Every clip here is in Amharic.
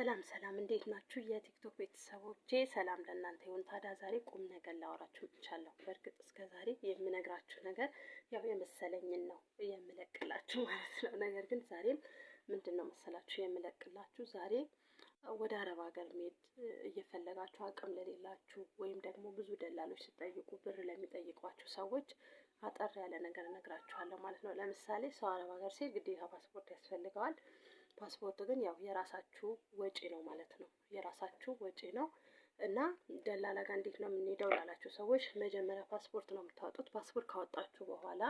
ሰላም ሰላም፣ እንዴት ናችሁ የቲክቶክ ቤተሰቦቼ? ሰላም ለእናንተ ይሁን። ታዲያ ዛሬ ቁም ነገር ላወራችሁ ብቻለሁ። በእርግጥ እስከ ዛሬ የምነግራችሁ ነገር ያው የመሰለኝን ነው የምለቅላችሁ ማለት ነው። ነገር ግን ዛሬም ምንድን ነው መሰላችሁ የምለቅላችሁ፣ ዛሬ ወደ አረብ ሀገር መሄድ እየፈለጋችሁ አቅም ለሌላችሁ ወይም ደግሞ ብዙ ደላሎች ሲጠይቁ ብር ለሚጠይቋችሁ ሰዎች አጠር ያለ ነገር እነግራችኋለሁ ማለት ነው። ለምሳሌ ሰው አረብ ሀገር ሲሄድ ግዴታ ፓስፖርት ያስፈልገዋል። ፓስፖርት ግን ያው የራሳችሁ ወጪ ነው ማለት ነው። የራሳችሁ ወጪ ነው እና ደላላ ጋር እንዴት ነው የምንሄደው ላላችሁ ሰዎች መጀመሪያ ፓስፖርት ነው የምታወጡት። ፓስፖርት ካወጣችሁ በኋላ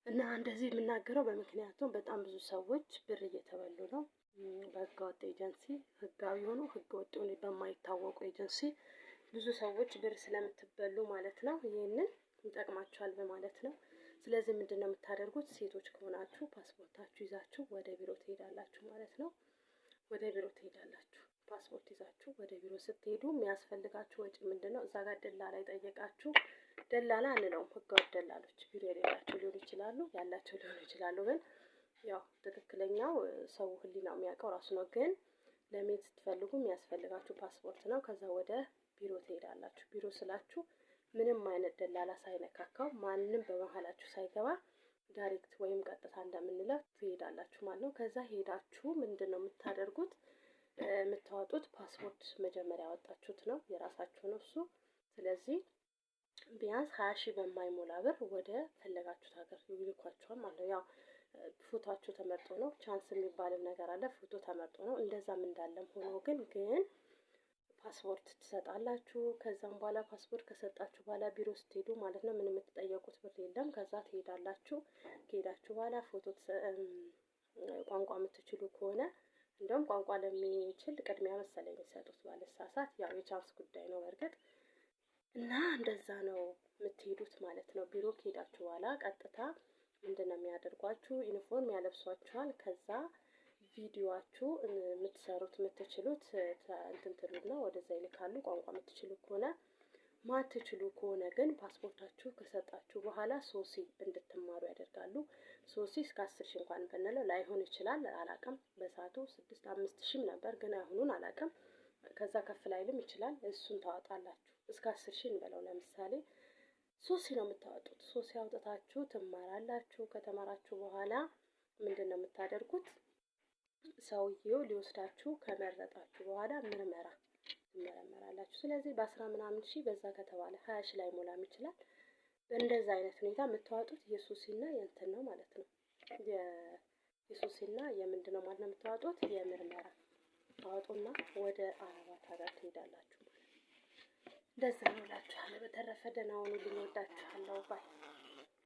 እና እንደዚህ የምናገረው በምክንያቱም በጣም ብዙ ሰዎች ብር እየተበሉ ነው በህገወጥ ኤጀንሲ፣ ህጋዊ ሆኑ ህገወጥ ሆኑ በማይታወቁ ኤጀንሲ ብዙ ሰዎች ብር ስለምትበሉ ማለት ነው። ይህንን ይጠቅማችኋል በማለት ነው። ስለዚህ ምንድነው የምታደርጉት? ሴቶች ከሆናችሁ ፓስፖርታችሁ ይዛችሁ ወደ ቢሮ ትሄዳላችሁ ማለት ነው። ወደ ቢሮ ትሄዳላችሁ። ፓስፖርት ይዛችሁ ወደ ቢሮ ስትሄዱ የሚያስፈልጋችሁ ወጪ ምንድነው? እዛ ጋር ደላላ ይጠየቃችሁ። ደላላ አንለውም፣ ህገወጥ ደላሎች ቢሮ የሌላቸው ሊሆኑ ይችላሉ፣ ያላቸው ሊሆኑ ይችላሉ። ግን ያው ትክክለኛው ሰው ህሊናው የሚያውቀው ራሱ ነው። ግን ለመሄድ ስትፈልጉ የሚያስፈልጋችሁ ፓስፖርት ነው። ከዛ ወደ ቢሮ ትሄዳላችሁ። ቢሮ ስላችሁ ምንም አይነት ደላላ ሳይነካካው ማንንም በመሀላችሁ ሳይገባ ዳይሬክት ወይም ቀጥታ እንደምንለው ትሄዳላችሁ ማለት ነው። ከዛ ሄዳችሁ ምንድነው የምታደርጉት? የምታወጡት ፓስፖርት መጀመሪያ ያወጣችሁት ነው፣ የራሳችሁ ነው እሱ። ስለዚህ ቢያንስ 20 ሺህ በማይሞላ ብር ወደ ፈለጋችሁት ሀገር ይልኳችኋል ማለት ነው። ያው ፎቶአችሁ ተመርጦ ነው፣ ቻንስ የሚባልም ነገር አለ። ፎቶ ተመርጦ ነው። እንደዛም እንዳለም ሆኖ ግን ፓስፖርት ትሰጣላችሁ። ከዛም በኋላ ፓስፖርት ከሰጣችሁ በኋላ ቢሮ ስትሄዱ ማለት ነው ምንም የምትጠየቁት ብር የለም። ከዛ ትሄዳላችሁ። ከሄዳችሁ በኋላ ቋንቋ የምትችሉ ከሆነ እንደውም ቋንቋ ለሚችል ቅድሚያ መሰለኝ የሚሰጡት ባለሳሳት፣ ያው የቻንስ ጉዳይ ነው በእርግጥ እና እንደዛ ነው የምትሄዱት ማለት ነው። ቢሮ ከሄዳችሁ በኋላ ቀጥታ ምንድነው የሚያደርጓችሁ? ዩኒፎርም ያለብሷችኋል። ከዛ ቪዲዮአችሁ የምትሰሩት የምትችሉት እንትን ትሉና ወደዛ ይልካሉ። ቋንቋ የምትችሉ ከሆነ፣ ማትችሉ ከሆነ ግን ፓስፖርታችሁ ከሰጣችሁ በኋላ ሶሲ እንድትማሩ ያደርጋሉ። ሶሲ እስከ 10 ሺህ እንኳን ብንለው ላይሆን ይችላል፣ አላቅም። በሰዓቱ 6-5 ሺህም ነበር፣ ግን አሁኑን አላቅም። ከዛ ከፍ ላይልም ይችላል። እሱን ታወጣላችሁ። እስከ 10 ሺህ እንበለው ለምሳሌ። ሶሲ ነው የምታወጡት። ሶሲ አውጥታችሁ ትማራላችሁ። ከተማራችሁ በኋላ ምንድነው የምታደርጉት? ሰውየው ሊወስዳችሁ ከመረጣችሁ በኋላ ምርመራ ትመረመራላችሁ። ስለዚህ በ10 ምናምን ሺህ በዛ ከተባለ 20 ሺህ ላይ ሞላም ይችላል። በእንደዛ አይነት ሁኔታ የምታወጡት የሱሲና የእንትን ነው ማለት ነው። የሱሲና የምንድነው ማለት ነው የምታወጡት? የምርመራ ታወጡና ወደ አረባት ሀገር ትሄዳላችሁ ማለት ነው። እንደዛ ነው እላችኋለሁ። በተረፈ ደህና ሁኑልኝ። እወዳችኋለሁ። ባይ